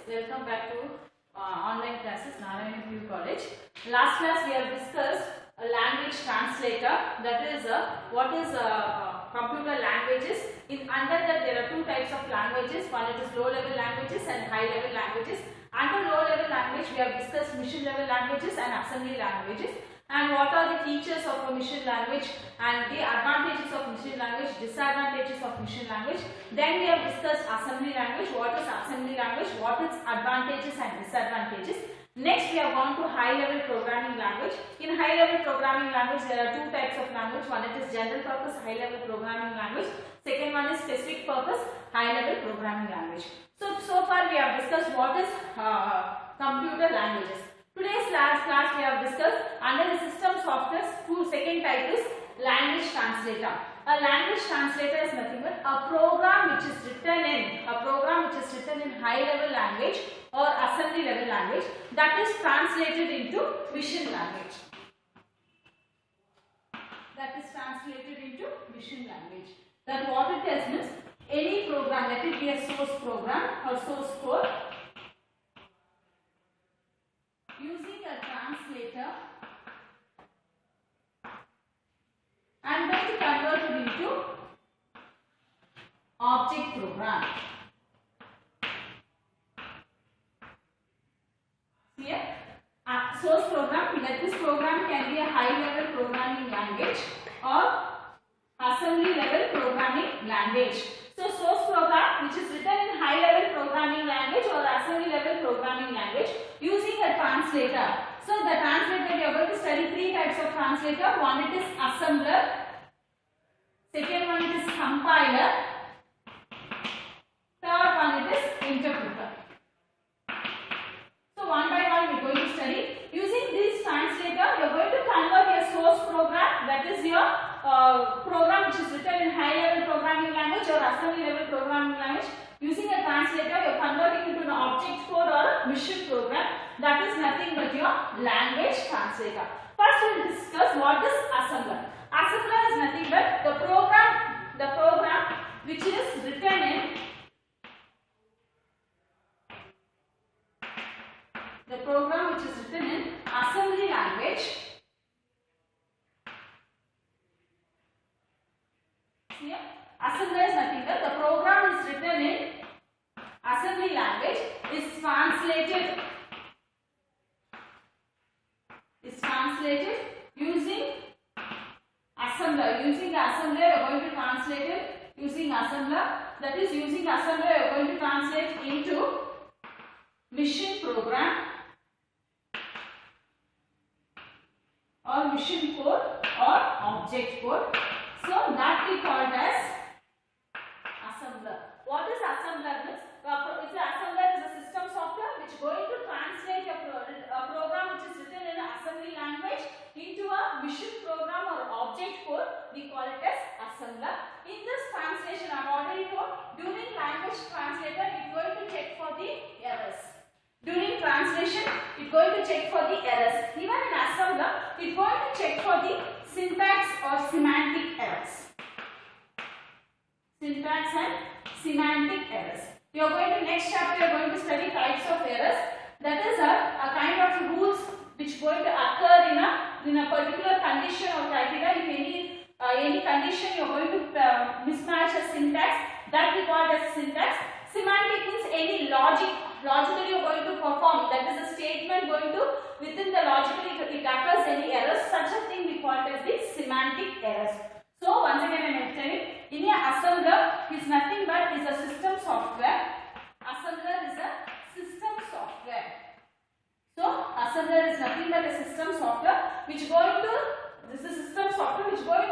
Welcome back to online classes, Narayana PU College. Last class we have discussed a language translator, that is what is computer languages. Under that there are two types of languages, one it is low level languages and high level languages. Under low level language we have discussed mission level languages and assembly languages, and what are the features of a machine language and the advantages of machine language, disadvantages of machine language. Then we have discussed assembly language, what is assembly language, what its advantages and disadvantages. Next we have gone to high level programming language. In high level programming language there are two types of language, one it is general purpose high level programming language, second one is specific purpose high level programming language. So far we have discussed what is computer languages. Today's last class we have discussed under the system software, second type is language translator. A language translator is nothing but a program which is written in high level language or assembly level language that is translated into machine language. That what it is means any program, let it be a source program or source code, using a translator and then convert it into object program. Here, source program, that this program can be a high level programming language or assembly level programming language. So source program which is written in high level programming language or assembly level programming language using a translator. So the translator, we are going to study three types of translator. One it is assembler, second one it is compiler, third one it is interpreter. So one by one we are going to study. Using this translator you are going to convert your source program, that is your program which is written in high level programming language or assembly level programming language. Using a translator you are converting into an object code or a machine program, that is nothing but your language translator. First we will discuss what is assembler. Assembler is nothing but the program which is written in assembly language. Here, assembler is nothing but the program is written in assembly language is translated using assembler. Using the assembler you are going to translate it using assembler. That is, using assembler you are going to translate into machine program or machine code or object code. So that we called as assembler. What is assembler means? Assembler is a system software which is going to translate a program which is written in an assembly language into a machine program or object code. We call it as assembler. In this translation, I have already told, during language translator it is going to check for the errors. During translation it is going to check for the errors. Even in assembler it is going to check for the syntax or semantic errors. Syntax and semantic errors. You are going to next chapter. You are going to study types of errors. That is a kind of rules which going to occur in a particular condition or criteria. If any condition you are going to mismatch a syntax, that we call as syntax. Semantic means any logically you are going to perform. That is a statement going to within the logically it occurs any errors. Such a thing we call as the semantic errors. So once again I am telling, in a assembler is nothing but is a system software. Assembler is a system software. So assembler is nothing but a system software which is going to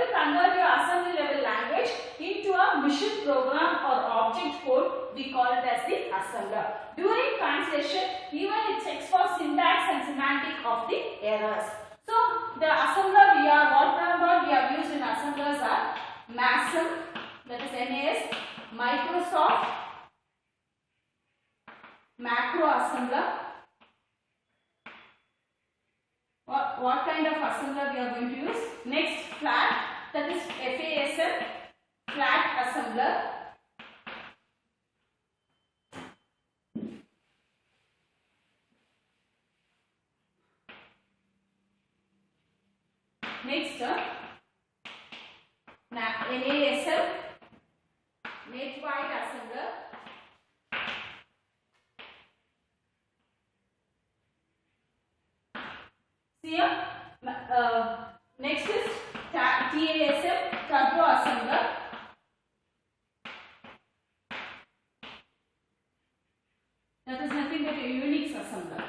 convert your assembly level language into a machine program or object code. We call it as the assembler. During translation, even it checks for syntax and semantic of the errors. So the assembler what we have used in assemblers are MASM, that is MAS, Microsoft, macro assembler. What kind of assembler we are going to use? Next, flat, that is FASM, flat assembler. Next, NASM, Net Wide Assembler. Here, next is TASM, Turbo Assembler. That is nothing but a Unix assembler.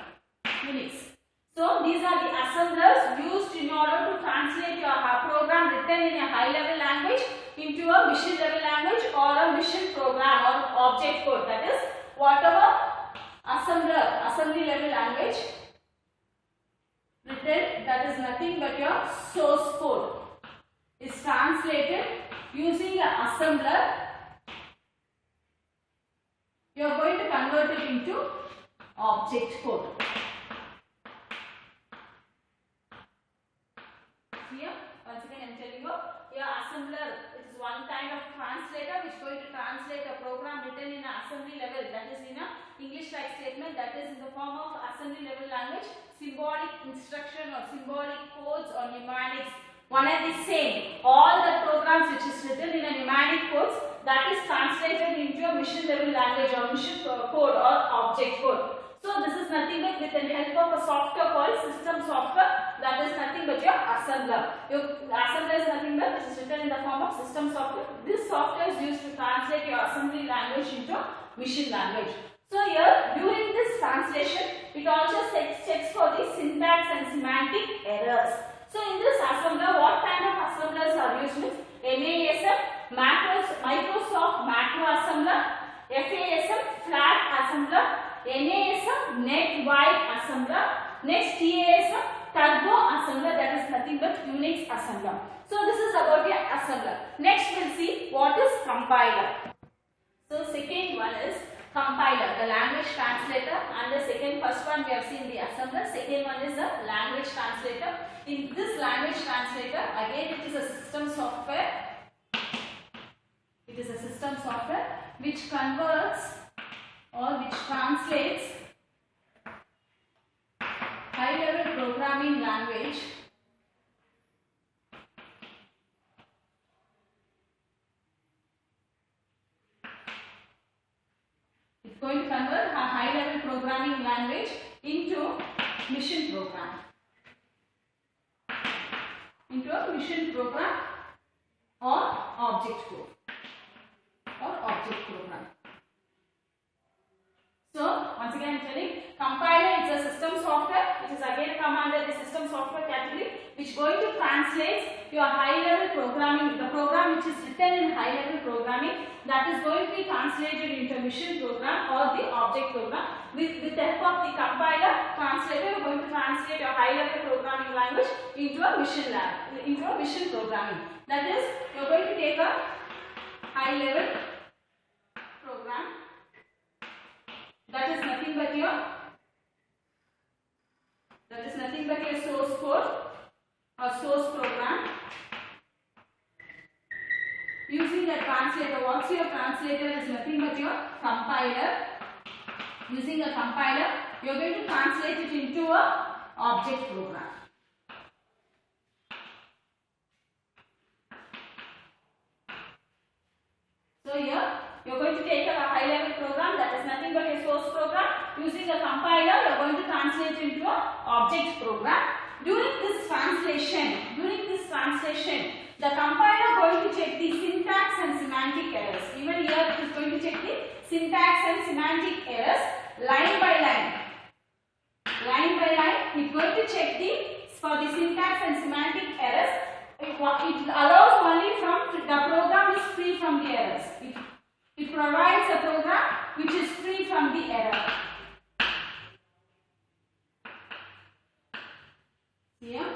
Unix. So these are the assemblers used in order to translate your program written in a high level language into a mission level language or a mission program or object code. That is whatever assembly level language written, that is nothing but your source code, is translated using an assembler. You are going to convert it into object code. Here, once again I am telling you, your assembler, it is one kind of translator which is going to translate a program written in an assembly level, that is in a English-like statement, that is in the form of assembly level language, symbolic instruction or symbolic codes or mnemonics. One and the same. All the programs which is written in a mnemonic codes, that is translated into a mission level language or mission code or object code. So this is nothing but with the help of a software called system software, that is nothing but your assembler. Your assembler is nothing but it is written in the form of system software. This software is used to translate your assembly language into mission language. So here during this translation, it also checks for the syntax and semantic errors. So in this assembler, what kind of assemblers are used with NASM, Microsoft Macro Assembler, FASM, Flat Assembler, NASM, Net Wide Assembler, next TASM, Turbo Assembler, that is nothing but Unix assembler. So this is about your assembler. Next we'll see what is compiler. So second one is compiler, the language translator, and the first one we have seen the assembler, second one is the language translator. In this language translator, again it is a system software. It is a system software which converts or which translates high level programming language going to convert a high level programming language into mission program. Into a mission program or object code or object program. So once again I am telling, compiler is a system software. It is again come under the system software category, which is going to translate your high level programming, the program which is written in high level programming, that is going to be translated into mission program or the object program. With the help of the compiler translator, you are going to translate your high level programming language into a mission programming. That is, you are going to take a high level program, that is nothing but your source code or source program, using a translator. What's your translator is nothing but your compiler. Using a compiler, you are going to translate it into a object program. So here you are going to take a high level program, that is nothing but a source program. Using a compiler, you are going to translate into an object program. During this translation, the compiler is going to check the syntax and semantic errors. Even here it is going to check the syntax and semantic errors line by line. Line by line, it is going to check for the syntax and semantic errors. It allows only from the program is free from the errors. It provides a program which is free from the error. Here,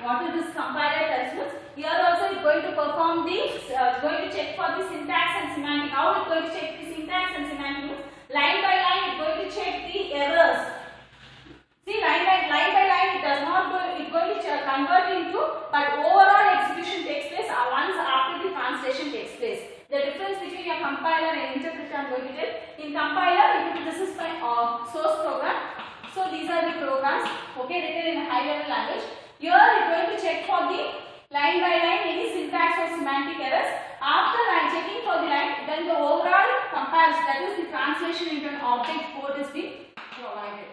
what is this compiler tells us? Here also it is going to perform going to check for the syntax and semantic. How it is going to check the syntax and semantic? Line by line, it is going to check the errors. See, line by line, it does not go. It is going to convert into, but overall execution takes place once after the translation takes place. The difference between a compiler and interpreter I am going to tell. In compiler, this is my source program. So these are the programs, okay, written in a high level language. Here it is going to check for the line by line any syntax or semantic errors. After checking for the line, then the overall comparison, that is the translation into an object code is being provided.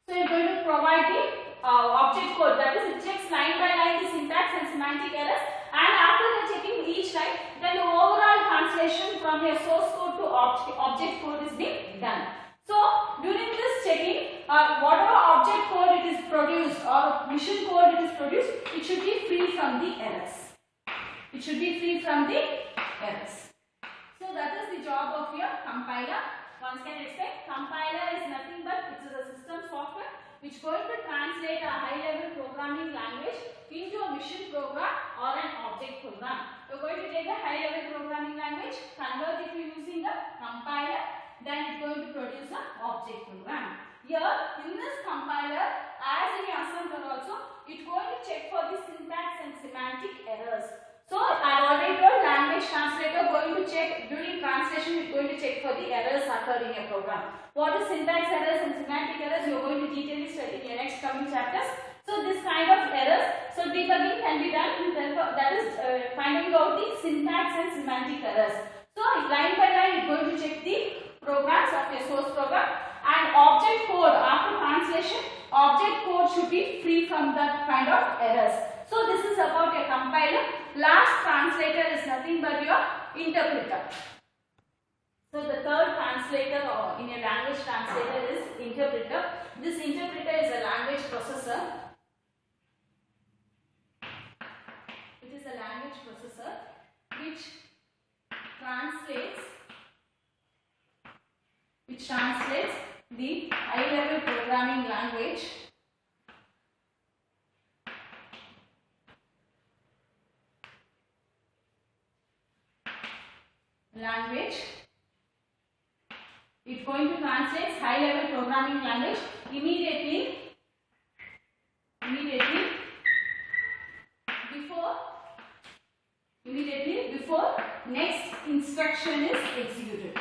So you are going to provide the object code, that is it checks line by line the syntax and semantic errors, and after the checking each line, then the overall translation from your source code to object code is being done. So during this checking, whatever object code it is produced or mission code it is produced, it should be free from the errors. It should be free from the errors. So that is the job of your compiler. Once can explain, compiler is nothing but it is a system software which is going to translate a high level programming language into a mission program or an object program. You are going to take a high level programming language, convert it to using a compiler, then it is going to produce an object program. Here in this compiler, as in your assembler also, it is going to check for the syntax and semantic errors. So I already told language translator going to check during translation, it is going to check for the errors occurred in your program. What is syntax errors and semantic errors, you are going to detailedly study in your next coming chapters. So this kind of errors, so debugging can be done with help of, that is finding out the syntax and semantic errors. So line by line it is going to check the programs of your source program, and object code after translation, object code should be free from that kind of errors. So this is about your compiler. Last translator is nothing but your interpreter. So the third translator in a language translator is interpreter. This interpreter is a language processor. It is a language processor which translates the high level programming language it is going to translate high level programming language immediately before next instruction is executed.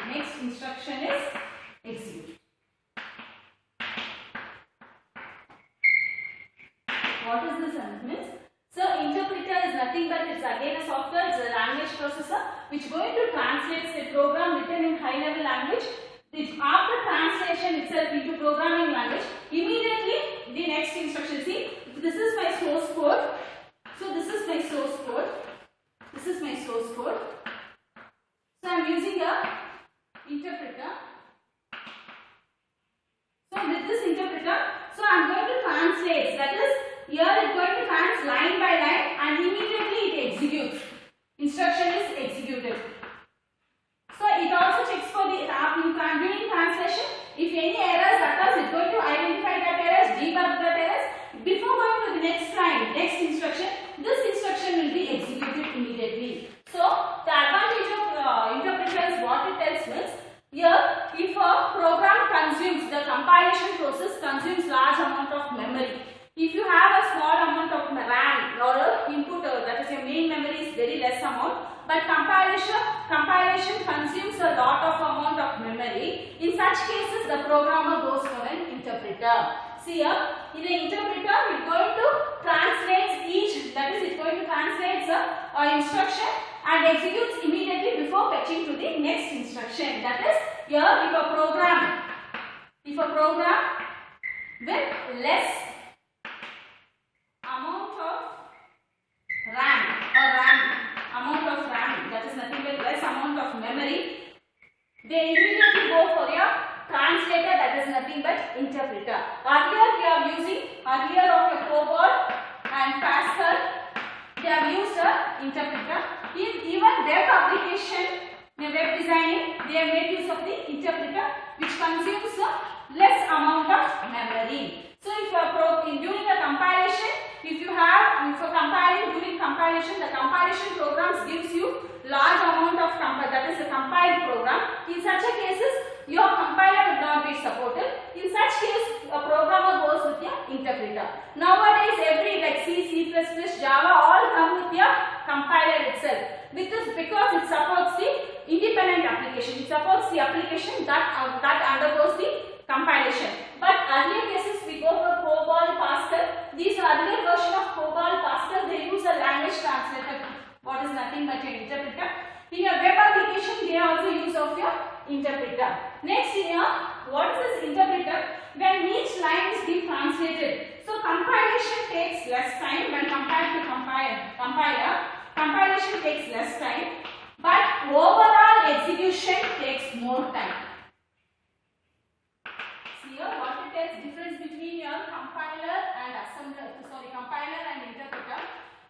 What is this means? So interpreter is nothing but it's again a software, it's a language processor which is going to translate a program written in high level language. After translation itself into programming language, immediately the next instruction. See, this is my source code. So this is my source code. So I am using a interpreter. So with this interpreter, so I am going to translate. That is, here it is going to translate line by line and immediately it executes. Instruction is executed. So it also checks for the during translation. If any errors occurs, it is going to identify that errors, debug that errors. Before going to the next line, next instruction, this instruction will be executed immediately. So the advantage of interpreter is what it tells means, here if a program consumes, the compilation process consumes large amount of memory. If you have a small amount of RAM or input, that is your main memory is very less amount, but compilation consumes a lot of amount of memory. In such cases, the programmer goes for an interpreter. See here, in the interpreter, it is going to translate each, that is, it is going to translate the instruction and executes immediately before fetching to the next instruction. That is, here if a program with less amount of RAM, that is nothing but less amount of memory, they immediately go for your translator, that is nothing but interpreter. Earlier we are using, of your COBOL and Pascal, they have used an interpreter. In even web application, in web designing, they have made use of the interpreter which consumes a less amount of memory. So if you are during a compilation, if you are compiling during compilation, the compilation programs gives you large amount of that is the compiled program. In such a cases, your compiler will not be supported. In such case, a programmer goes with your interpreter. Nowadays, every like C, C++, Java all come with your compiler itself. Because it supports the independent application. It supports the application that undergoes the compilation. But earlier cases we go for COBOL, Pascal. These are here, what is this interpreter? When each line is being translated, so compilation takes less time when compared to compiler. Compilation takes less time, but overall execution takes more time. See here, what it is difference between your compiler and compiler and interpreter.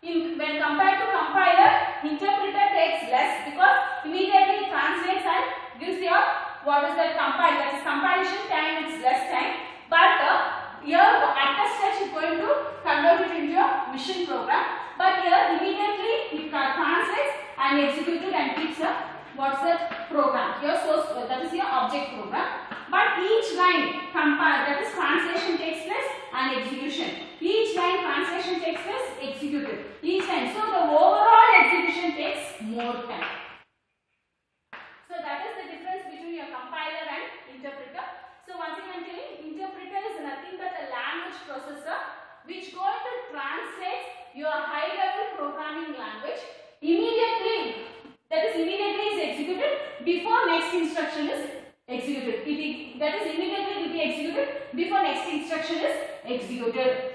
When compared to compiler, interpreter takes less because immediately it translates and gives your what is that compile, that is compilation time, it's less time. But here attestation is going to convert it into a mission program. But here immediately it translates and executes and keeps a what's that program. Here source, that is your object program. But each line compile, that is translation takes place and execution. Each line translation takes place, executed. Each line. So the overall execution takes more time. So that is the difference between your compiler and interpreter. So once again, interpreter is nothing but a language processor which going to translate your high level programming language immediately. That is immediately is executed before next instruction is executed. That is immediately will be executed before next instruction is executed.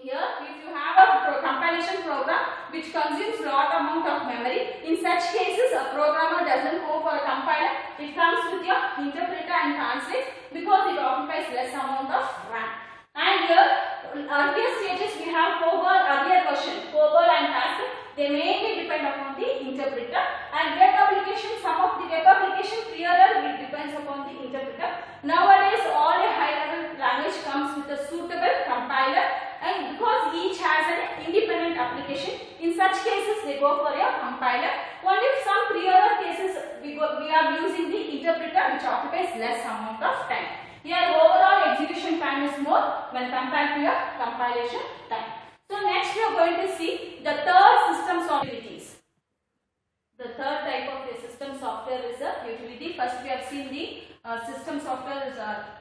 Here, if you have a compilation program which consumes lot amount of memory, in such cases a programmer doesn't go for a compiler. It comes with your interpreter and translates because it occupies less amount of RAM. And here, earlier stages we have COBOL, earlier version, COBOL and Pascal. They mainly depend upon the interpreter, and web application, some of the web application clearer it depends upon the interpreter. Nowadays all a high level language comes with a suitable compiler, and because each has an independent application, in such cases they go for a compiler. Only some clearer cases we are using the interpreter which occupies less amount of time. Here overall execution time is more when compared to your compilation time. So next we are going to see the third system software utilities. The third type of the system software is a utility. First we have seen the system software is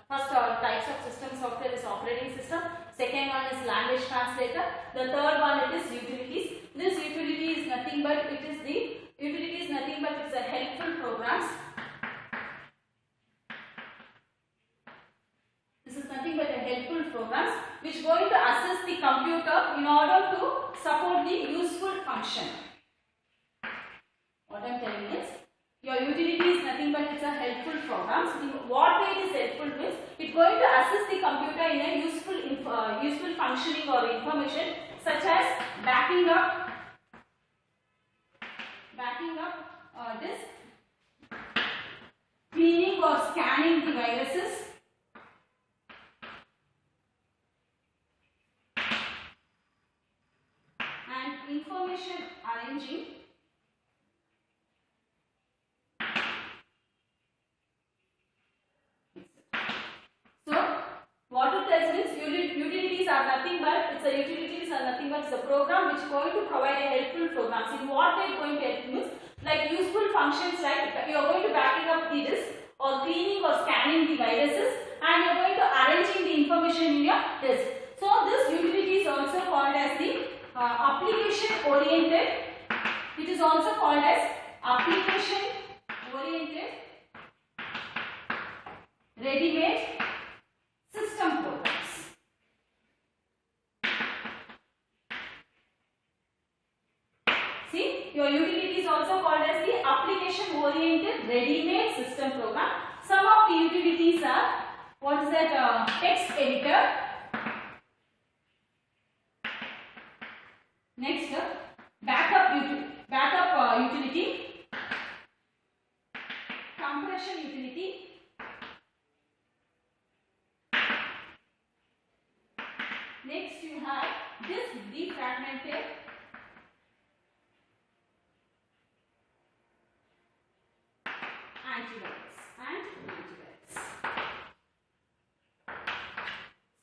first types of system software is operating system. Second one is language translator. The third one it is utilities. This utility is nothing but it's a helpful programs. This is nothing but a helpful programs which going to assist the computer in order to support the useful function. What I am telling is, your utility is nothing but it's a helpful program. So what way it is helpful means, it's going to assist the computer in a useful functioning or information such as backing up disk, cleaning or scanning the viruses, and information arranging. So what it tells means utilities are nothing but it's a program which is going to provide a helpful programs. In what way going to help means, like useful functions like you are going to backing up the disk or cleaning or scanning the viruses, and you are going to arranging the information in your disk. So this utility is also called as the application oriented. It is also called as application oriented ready-made system programs. See, your utility is also called as the application oriented ready-made system program. Some of the utilities are, what is that, text editor. Next, backup utility, compression utility, next you have disk defragmented, antivirus and antivirus.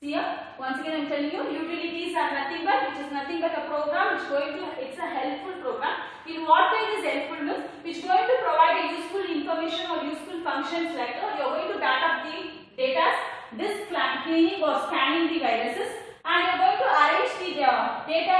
See here, once again I am telling you, utilities are nothing but a program which going to, it's a helpful program. In what way it is helpful means, which going to provide a useful information or useful functions like you are going to back up the data, disk cleaning or scanning the viruses, and you are going to arrange the data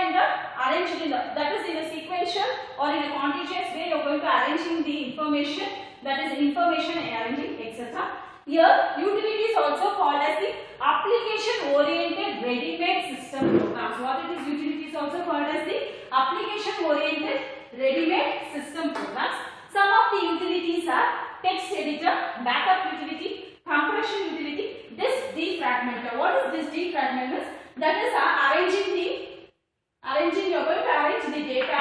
that is in a sequential or in a contiguous way. You are going to arranging the information, that is information arranging, etc. Here, utility is also called as the application-oriented ready-made system programs. What it is, utility is also called as the application-oriented ready-made system programs. Some of the utilities are text editor, backup utility, compression utility, disk defragmenter. What is disk defragmenter? That is arranging. You are going to arrange the data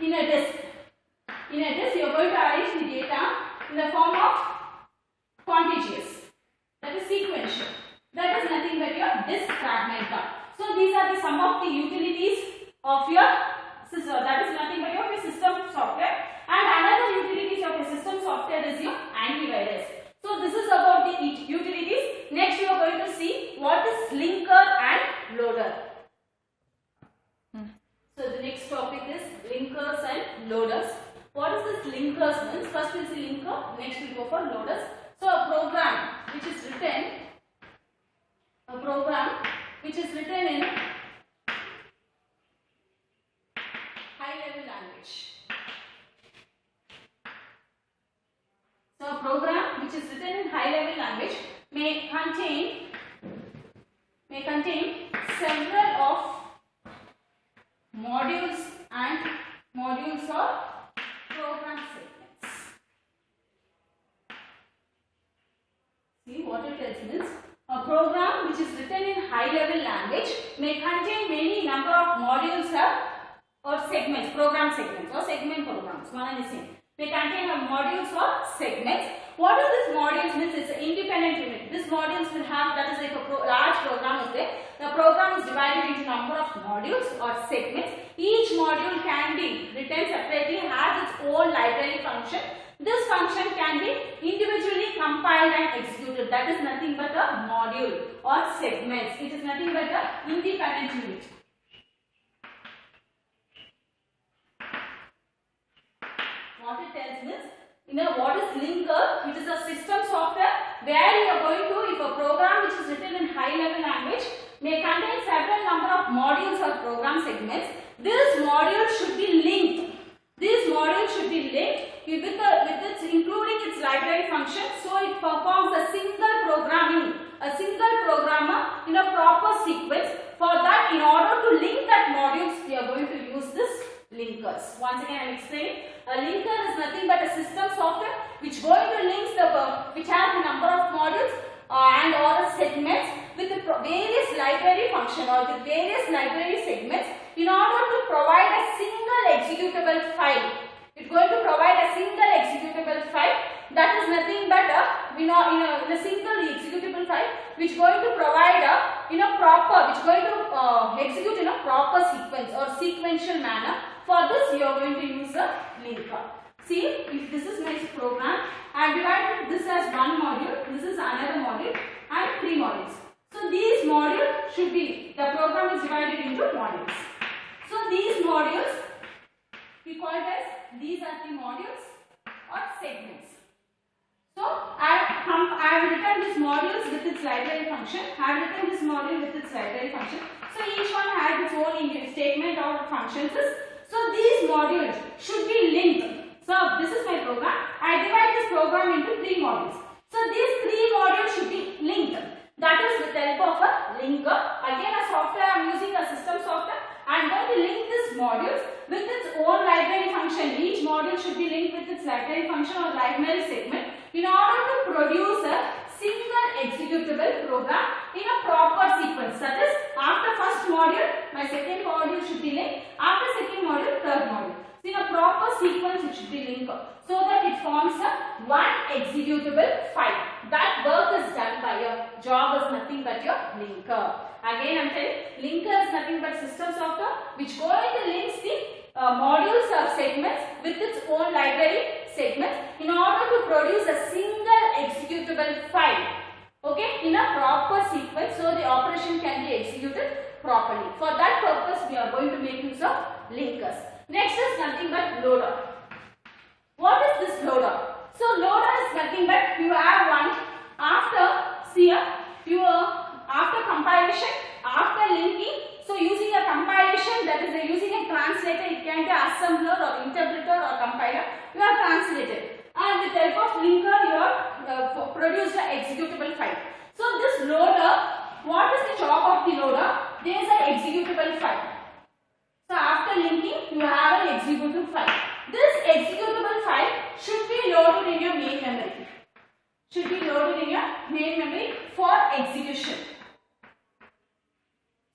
in a disk. In a disk, you are going to arrange the data in the form of contiguous, that is sequential. That is nothing but your disk fragmenter. So these are the some of the utilities of your system. That is nothing but your system software. And another utilities of your system software is your antivirus. So this is about the utilities. Next we are going to see what is linker and loader. So the next topic is linkers and loaders. What is this linkers means? First is the linker, next we go for loaders. So a program which is written in high level language. So a program which is written in high level language may contain several of modules or program segments. See what it tells means, a program which is written in high level language may contain many number of modules or segments, program segments or segment programs, one and the same. They contain modules or segments. What are these modules means? It's an independent unit. These modules will have, that is like a large program is there. The program is divided into number of modules or segments. Each module can be written separately, has its own library function. This function can be individually compiled and executed. That is nothing but a module or segments. It is nothing but an independent unit. What it tells means, what is linker? It is a system software where you are going to, if a program which is written in high level language may contain several number of modules or program segments, this module should be linked. This module should be linked with its including its library function, so it performs a single programmer in a proper sequence. For that, in order to link that modules, we are going to use this linkers. Once again, I am explaining. A linker is nothing but a system software which going to link which has the number of modules and or segments with the various library function or the various library segments in order to provide a single executable file. It's going to provide a single executable file that is nothing but in a single executable file which going to provide which going to execute in a proper sequence or sequential manner. For this, you are going to use a linker. See, if this is my program, I have divided this as one module, this is another module, and three modules. So these modules should be, the program is divided into modules. So these modules, we call it as, these are the modules or segments. So I have written this modules with its library function. I have written this module with its library function. So each one has its own statement or functions. So these modules should be linked. So this is my program. I divide this program into three modules. So these three modules should be linked. That is with the help of a linker. Again, a software, I am using a system software. I am going to link these modules with its own library function. Each module should be linked with its library function or library segment in order to produce a single executable program in a proper sequence. That is, after first module, my second module should be linked. After second module, third module. So in a proper sequence, it should be linked so that it forms a one executable file. That work is done by your job is nothing but your linker. Again, I am telling, linker is nothing but system software which going to links the modules or segments with its own library segments in order to produce a single executable file, okay, in a proper sequence so the operation can be executed properly. For that purpose, we are going to make use of linkers. Next is nothing but loader. What is this loader? So loader is nothing but you have one after compilation, after linking. So using a compilation, that is using a translator, it can be assembler or interpreter or compiler, you are translated. And with the help of linker, you are producing produced an executable file. So this loader, what is the job of the loader? There is an executable file. So after linking, you have an executable file. This executable file should be loaded in your main memory. Should be loaded in your main memory for execution.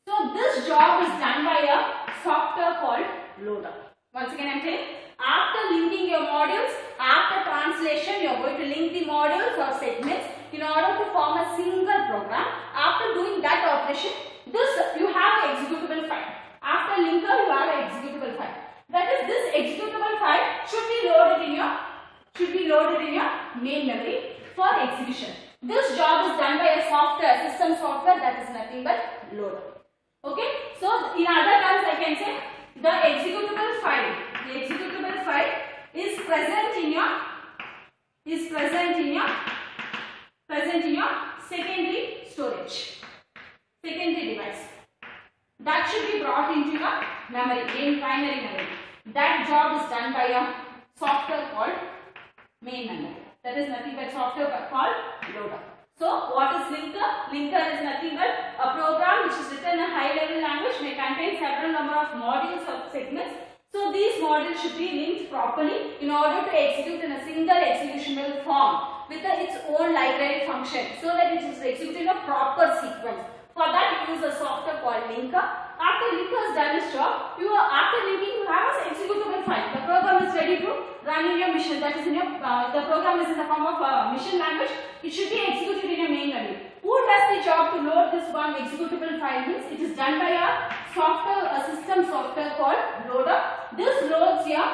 So this job is done by a software called loader. Once again I am saying, after linking your modules, after translation, you are going to link the modules or segments in order to form a single program. After doing that operation, this you have an executable file. After linker, you have an executable file. That is, this executable file should be loaded in your main memory for execution. This job is done by a system software, that is nothing but loader. Okay, so in other terms I can say the executable file is present in your secondary storage, secondary device. That should be brought into your memory, in primary memory. That job is done by a software called main memory. That is nothing but software called loader. So what is linker? Linker is nothing but a program which is written in a high level language, may contain several number of modules or segments. So these modules should be linked properly in order to execute in a single executable form with its own library function, so that it is executed in a proper sequence. For that, you use a software called linker. After linker has done its job, after linking, you have an executable file. The program is ready to run in your mission. That is in your the program is in the form of mission language. It should be executed in your main memory. Who does the job to load this one executable file? Means it is done by a system software called loader. This loads your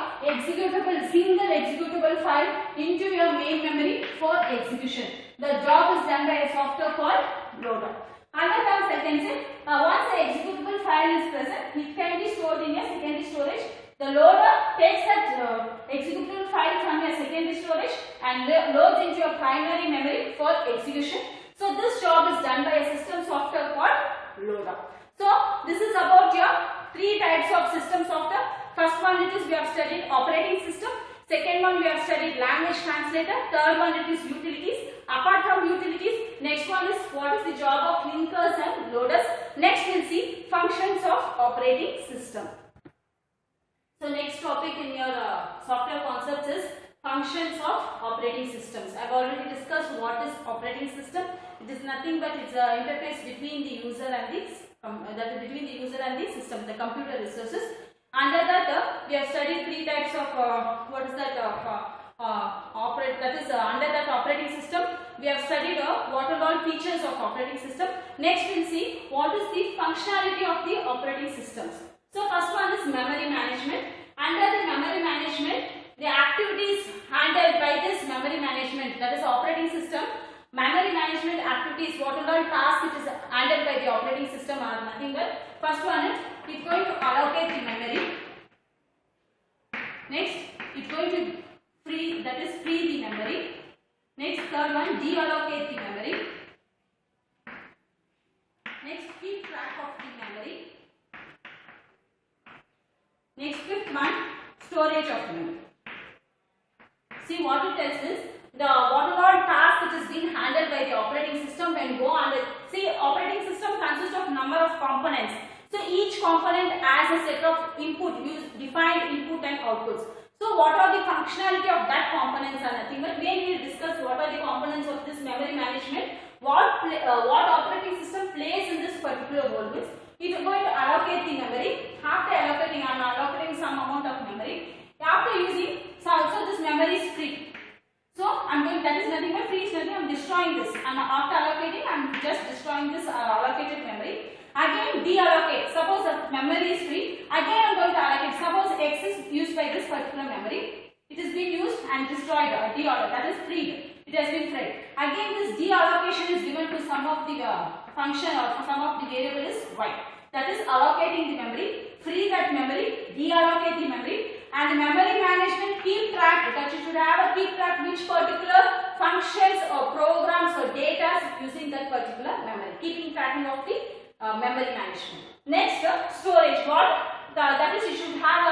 single executable file into your main memory for execution. The job is done by a software called loader. Other terms I can say, once the executable file is present, it can be stored in your secondary storage. The loader takes that executable file from your secondary storage and loads into your primary memory for execution. So this job is done by a system software called loader. So this is about your three types of system software. First one, we have studied operating system. Second one, we have studied language translator. Third one, it is utilities. Apart from utilities, next one is what is the job of linkers and loaders. Next we'll see functions of operating system. So next topic in your software concepts is functions of operating systems. I've already discussed what is operating system. It is nothing but it's an interface between the user and the system, the computer resources. Under that, we have studied three types of under that operating system, we have studied what are all features of operating system. Next we'll see what is the functionality of the operating systems. So first one is memory management. Under the memory management, the activities handled by this memory management, that is operating system, memory management activities, what are all tasks it is handled by the operating system are nothing but, first one is it's going to allocate the memory. Next, it's going to free the memory. Next, third one, deallocate the memory. Next, keep track of the memory. Next, fifth one, storage of memory. See what it tells is what are all tasks which is being handled by the operating system when go on. See, operating system consists of number of components. So each component has a set of defined input and outputs. So what are the functionality of that components are nothing but when we discuss what are the components of this memory management, what operating system plays in this particular role means it is going to allocate the memory. After allocating, I am allocating some amount of memory. After using, so also this memory is free. So I am going, that is nothing but free is nothing, I am destroying this, and after allocating I am just destroying this allocated memory. Again deallocate, suppose the memory is free, again I am going to allocate, suppose X is used by this particular memory, it is being used and destroyed, that is freed, it has been freed. Again this deallocation is given to some of the function or some of the variable is Y. That is allocating the memory, free that memory, deallocate the memory, and the memory management keep track, that you should have a keep track which particular functions or programs or data using that particular memory, keeping track of the memory management. Next, storage. What that is you should have a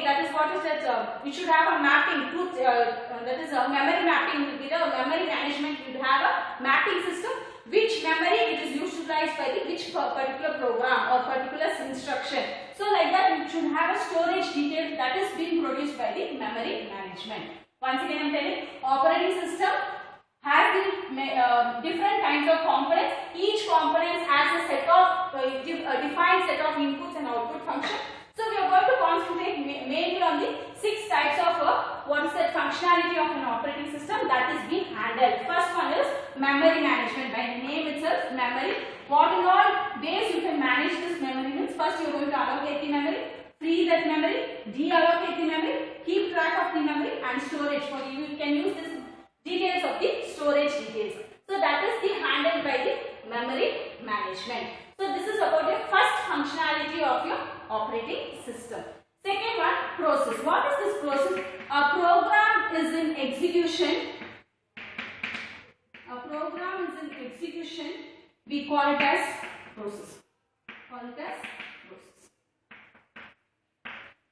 that is what is that you should have a mapping that is a memory mapping will be the memory management. You have a mapping system which memory it is utilized by the which particular program or particular instruction. So like that you should have a storage detail that is being produced by the memory management. Once again I am telling, operating system has different kinds of components. Each component has a set of defined set of inputs and output function. So we are going to concentrate mainly on the 6 types of what is the functionality of an operating system that is being handled. First one is memory management. By the name itself, memory. What in all ways you can manage this memory means, first you are going to allocate the memory, free that memory, deallocate the memory, keep track of the memory, and storage. For you can use this details of the storage details. So that is the handled by the memory management. So this is about the first functionality of your operating system. Second one, process. What is this process? A program is in execution. A program is in execution. We call it as process. Call it as process.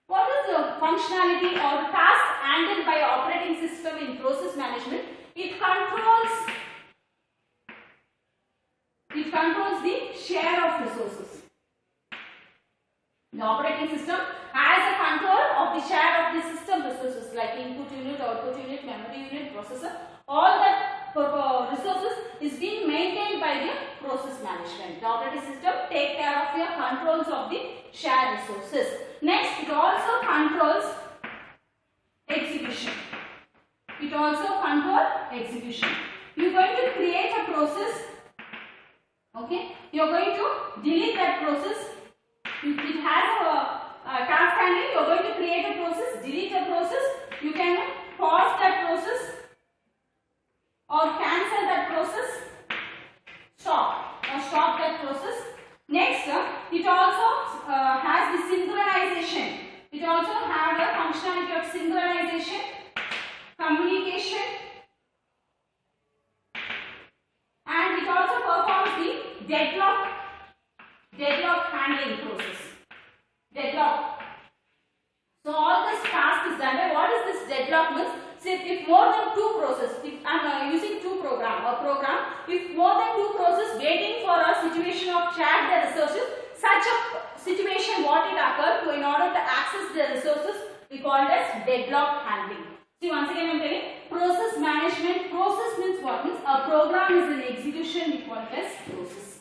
What is the functionality or task handled by operating system in process management? It controls the share of resources. The operating system has a control of the share of the system resources like input unit, output unit, memory unit, processor. All that resources is being maintained by the process management. The operating system take care of your controls of the shared resources. Next, it also controls execution. It also controls execution. You are going to create a process. Okay, you are going to delete that process. It has a task handling. You are going to create a process, delete a process. You can pause that process or cancel that process, stop that process. Next, it also has the synchronization. It also has a functionality of synchronization, communication, and it also performs the deadlock handling process. Deadlock. So all this task is done by what is this deadlock means? Say if more than 2 processes, if I am using if more than 2 processes waiting for a situation of shared the resources, such a situation what it occurred to in order to access the resources we call it as deadlock handling. See once again I am telling process management. Process means what means a program is in execution, we call it as process.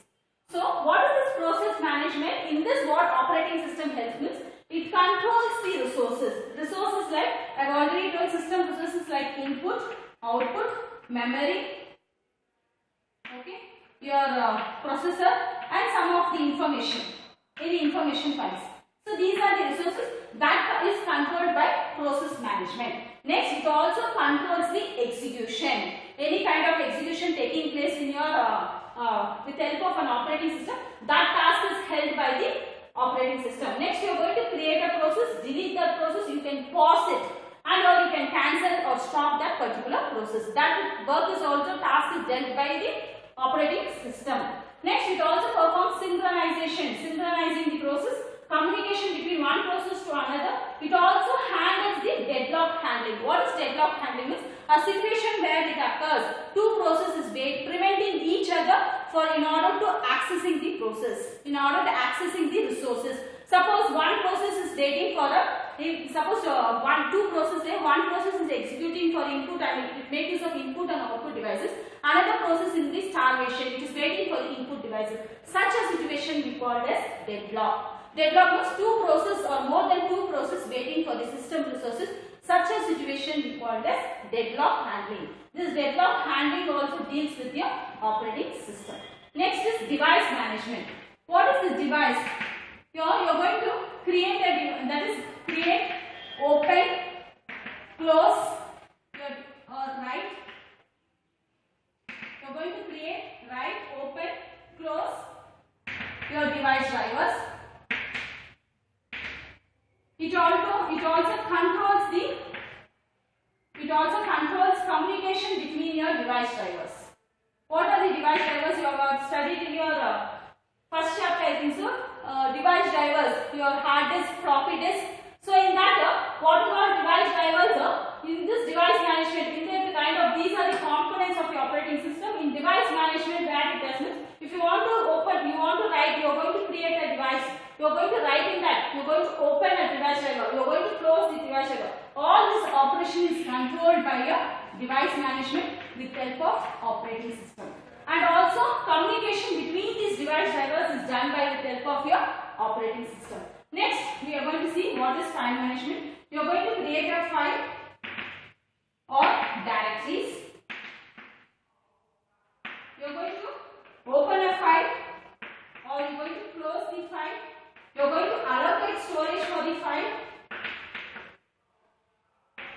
So what is this process management? In this what operating system helps means it controls the resources. Resources like I have already told system resources like input, output, memory, okay, your processor and some of the information, any information files. So these are the resources that is controlled by process management. Next, it also controls the execution. Any kind of execution taking place in your with the help of an operating system, that task is held by the operating system. Next, you are going to create a process, delete that process, you can pause it and or you can cancel or stop that particular process. That work is also task is dealt by the operating system. Next, it also performs synchronization, synchronizing the process, communication between one process to another. It also handles the deadlock handling. What is deadlock handling? Means a situation where it occurs, 2 processes preventing each other in order to accessing the process, in order to accessing the resources. Suppose one process is waiting for two processes, one process is executing for input and it makes use of input and output devices. Another process is the starvation, it is waiting for the input devices. Such a situation we call as deadlock. Deadlock means 2 processes or more than 2 processes waiting for the system resources. Such a situation we call as deadlock handling. This deadlock handling also deals with your operating system. Next is device management. What is this device? Here you are going to create a that is create, open, close, or write. You are going to create, write, open, close your device drivers. It also controls communication between your device drivers. What are the device drivers you have studied in your first chapter? I think so. device drivers, your hard disk, floppy disk. So in that, what are device drivers? In this device management, in the kind of these are the components of the operating system. In device management, where it does means, if you want to open, you want to write, you are going to create a device. You are going to write in that. You are going to open a device driver. You are going to close the device driver. All this operation is controlled by your device management with the help of operating system. And also communication between these device drivers is done by the help of your operating system. Next, we are going to see what is file management. You are going to create a file or directories. You are going to open a file or you are going to close the file. You are going to allocate storage for the file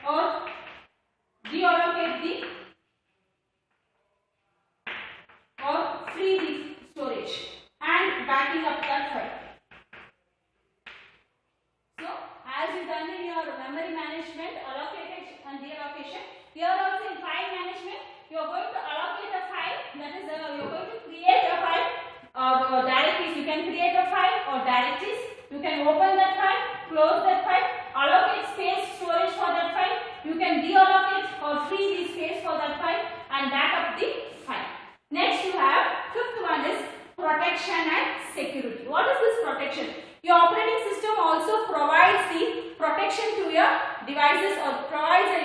or deallocate the or free the storage and backing up that file. So, as you done in your memory management, allocation and deallocation, here also in file management, you are going to allocate a file, that is, you are going to create a file or directories. You can create a file or directories. You can open that file, close that file, allocate space storage for that file. You can deallocate or free the space for that file and back up the file. Next, you have fifth one is protection and security. What is this protection? Your operating system also provides the protection to your devices or provides a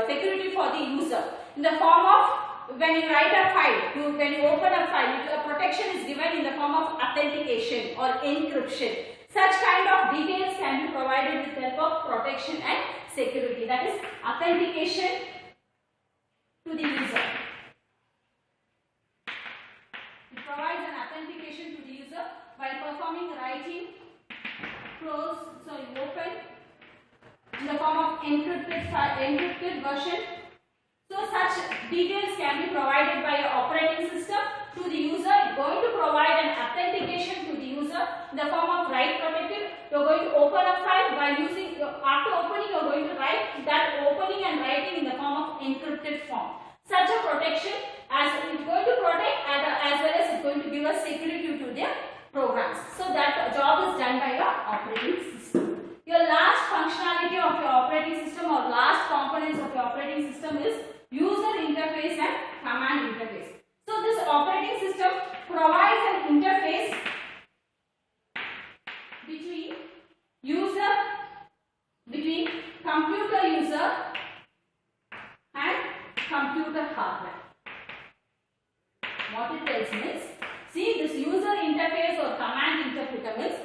security for the user in the form of when you write a file, when you open a file, a protection is given in the form of authentication or encryption. Such kind of details can be provided with the help of protection and security. That is authentication to the user. It provides an authentication to the user by performing writing, close, open in the form of encrypted version. So such details can be provided by your operating system to the user. It's going to provide an authentication to the user in the form of write protected. You are going to open a file by using, after opening you are going to write that opening and writing in the form of encrypted form. Such a protection as it's going to protect as well as it's going to give us security to their programs. So that job is done by your operating system. Your last functionality of your operating system or last components of your operating system is user interface and command interface. So this operating system provides an interface between computer user and computer hardware. What it tells means, see this user interface or command interpreter means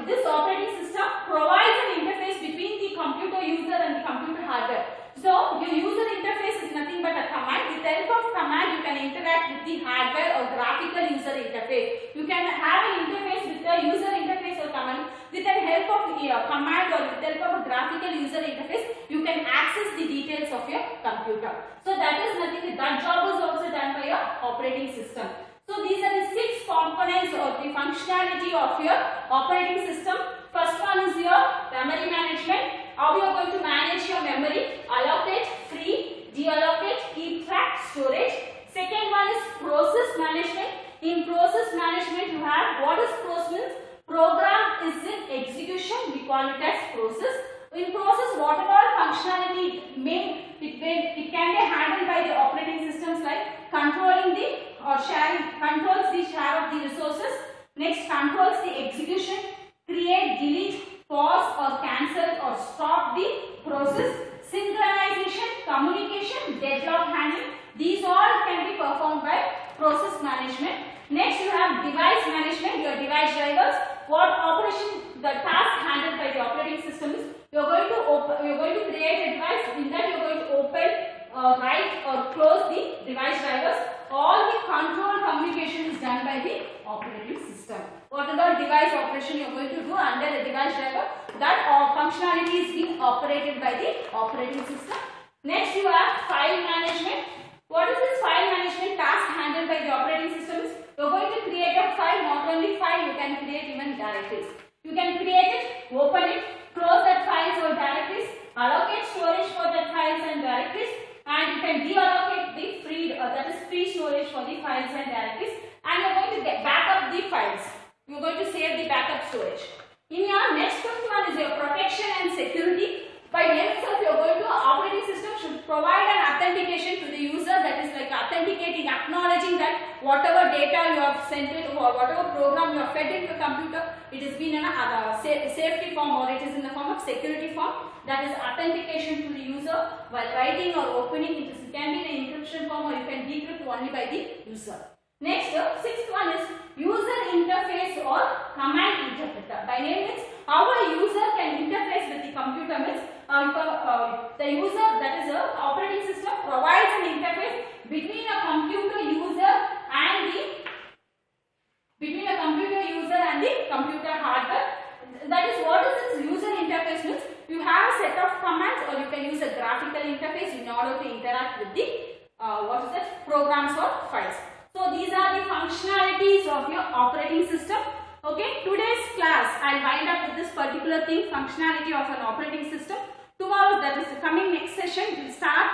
this operating system provides an interface between the computer user and the computer hardware. So your user interface is nothing but a command. With the help of command you can interact with the hardware or graphical user interface. You can have an interface with the user interface or command. With the help of command or with the help of a graphical user interface, you can access the details of your computer. So that is nothing. That job is also done by your operating system. So these are the 6 components of the functionality of your operating system. First one is your memory management. How you are going to manage your memory? Allocate, free, deallocate, keep track, storage. Second one is process management. In process management you have, what is process? Program is in execution, we call it as process. In process, whatever functionality it can be handled by the operating systems like controlling the or sharing, controls the share of the resources. Next, controls the execution, create, delete, pause or cancel or stop the process, synchronization, communication, deadlock handling. These all can be performed by process management. Next, you have device management, your device drivers. What operation, the task handled by the operating system is, you are going to create a device. In that, you are going to open, write or close the device drivers. All the control communication is done by the operating system. Whatever device operation you are going to do under the device driver, that functionality is being operated by the operating system. Next, you have file management. What is this file management task handled by the operating systems? You are going to create a file, not only file, you can create even directories. You can create it, open it, close that files or directories, allocate storage for the files and directories, and you can deallocate the free storage for the files and directories, and you are going to back up the files. You are going to save the authenticating, acknowledging that whatever data you have sent it or whatever program you have fed into the computer, it has been in a safety form or it is in the form of security form. That is authentication to the user while writing or opening. It can be in an encryption form or you can decrypt only by the user. Next, sixth one is user interface or command interpreter. By name means how a user can interface with the computer means the user, that is a operating system, provides an interface between a computer user and the computer hardware. That is what is this user interface means. You have a set of commands or you can use a graphical interface in order to interact with the programs or files. So these are the functionalities of your operating system. Okay, today's class I'll wind up with this particular thing, functionality of an operating system. Tomorrow, that is coming next session, we'll start